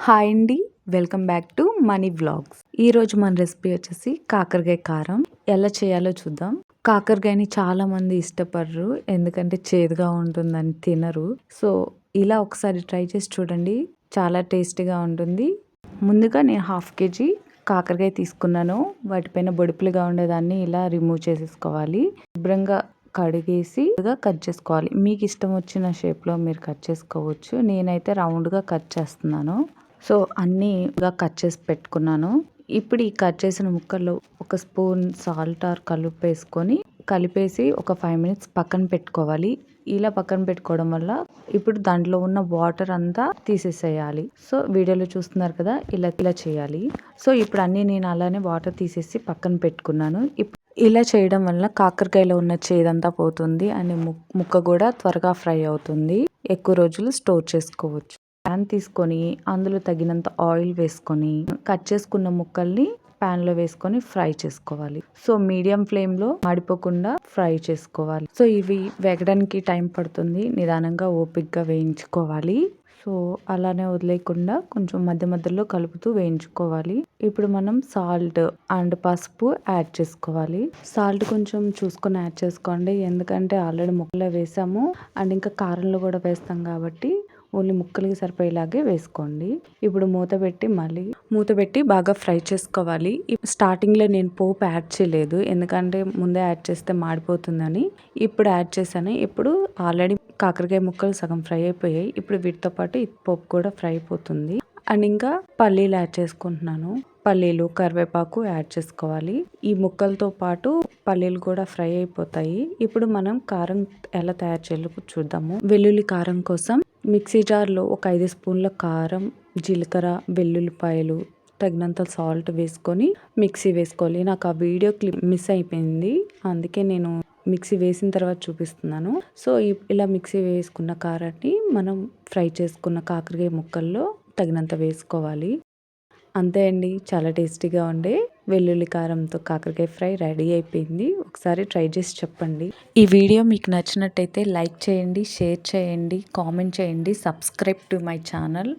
Hi అండి. Welcome back to money vlogs. ఈరోజు మన రెసిపీ వచ్చేసి కాకరకాయ కారం. ఎలా చేయాలో చూద్దాం. కాకరకాయని చాలా మంది ఇష్టపడరు, ఎందుకంటే చేదుగా ఉంటుందని తినరు. సో ఇలా ఒకసారి ట్రై చేసి చూడండి, చాలా టేస్టీగా ఉంటుంది. ముందుగా నేను 1/2 kg కాకరకాయ తీసుకున్నాను. వాటిపైన బొడుపులుగా ఉండేదాన్ని ఇలా రిమూవ్ చేసేసుకోవాలి. శుభ్రంగా కడిగేసి కట్ చేసుకోవాలి. మీకు ఇష్టం వచ్చిన షేప్లో మీరు కట్ చేసుకోవచ్చు. నేనైతే రౌండ్గా కట్ చేస్తున్నాను. సో అన్నీ కట్ చేసి పెట్టుకున్నాను. ఇప్పుడు ఈ కట్ చేసిన ముక్కల్లో ఒక స్పూన్ సాల్ట్ ఆర్ కలుపు వేసుకొని కలిపేసి ఒక 5 minutes పక్కన పెట్టుకోవాలి. ఇలా పక్కన పెట్టుకోవడం వల్ల ఇప్పుడు దాంట్లో ఉన్న వాటర్ అంతా తీసేసేయాలి. సో వీడియోలో చూస్తున్నారు కదా, ఇలా చేయాలి. సో ఇప్పుడు అన్నీ నేను అలానే వాటర్ తీసేసి పక్కన పెట్టుకున్నాను. ఇలా చేయడం వల్ల కాకరకాయలో ఉన్న చేదంతా పోతుంది అండ్ ముక్క కూడా త్వరగా ఫ్రై అవుతుంది. ఎక్కువ రోజులు స్టోర్ చేసుకోవచ్చు. ప్యాన్ తీసుకొని అందులో తగినంత ఆయిల్ వేసుకొని కట్ చేసుకున్న ముక్కల్ని ప్యాన్ లో వేసుకొని ఫ్రై చేసుకోవాలి. సో మీడియం ఫ్లేమ్ లో మాడిపోకుండా ఫ్రై చేసుకోవాలి. సో ఇవి వేగడానికి టైం పడుతుంది, నిదానంగా ఓపిక్గా వేయించుకోవాలి. సో అలానే వదిలేయకుండా కొంచెం మధ్య మధ్యలో కలుపుతూ వేయించుకోవాలి. ఇప్పుడు మనం సాల్ట్ అండ్ పసుపు యాడ్ చేసుకోవాలి. సాల్ట్ కొంచెం చూసుకొని యాడ్ చేసుకోండి, ఎందుకంటే ఆల్రెడీ ముక్కలో వేసాము అండ్ ఇంకా కారంలో కూడా వేస్తాం కాబట్టి ఓన్లీ ముక్కలకి సరిపోయేలాగే వేసుకోండి. ఇప్పుడు మూత పెట్టి బాగా ఫ్రై చేసుకోవాలి. స్టార్టింగ్లో నేను పోపు యాడ్ చేయలేదు, ఎందుకంటే ముందే యాడ్ చేస్తే మాడిపోతుందని. ఇప్పుడు యాడ్ చేశాను. ఇప్పుడు ఆల్రెడీ కాకరకాయ ముక్కలు సగం ఫ్రై అయిపోయాయి. ఇప్పుడు వీటితో పాటు ఈ పోపు కూడా ఫ్రై అయిపోతుంది. అండ్ ఇంకా పల్లీలు యాడ్ చేసుకుంటున్నాను. పల్లీలు కరివేపాకు యాడ్ చేసుకోవాలి. ఈ ముక్కలతో పాటు పల్లీలు కూడా ఫ్రై అయిపోతాయి. ఇప్పుడు మనం కారం ఎలా తయారు చేయాలో చూద్దాము. వెల్లుల్లి కారం కోసం మిక్సీ జార్లో ఒక 5 స్పూన్ల కారం, జీలకర్ర, వెల్లుల్లిపాయలు, తగినంత సాల్ట్ వేసుకొని మిక్సీ వేసుకోవాలి. నాకు ఆ వీడియో క్లిప్ మిస్ అయిపోయింది, అందుకే నేను మిక్సీ వేసిన తర్వాత చూపిస్తున్నాను. సో ఇలా మిక్సీ వేసుకున్న కారాన్ని మనం ఫ్రై చేసుకున్న కాకరకాయ ముక్కల్లో తగినంత వేసుకోవాలి. అంతే అండి, చాలా టేస్టీగా ఉండే వెల్లుల్లి కారంతో కాకరకాయ ఫ్రై రెడీ అయిపోయింది. ఒకసారి ట్రై చేసి చెప్పండి. ఈ వీడియో మీకు నచ్చినట్టయితే లైక్ చేయండి, షేర్ చేయండి, కామెంట్ చేయండి, సబ్స్క్రైబ్ టు మై ఛానల్.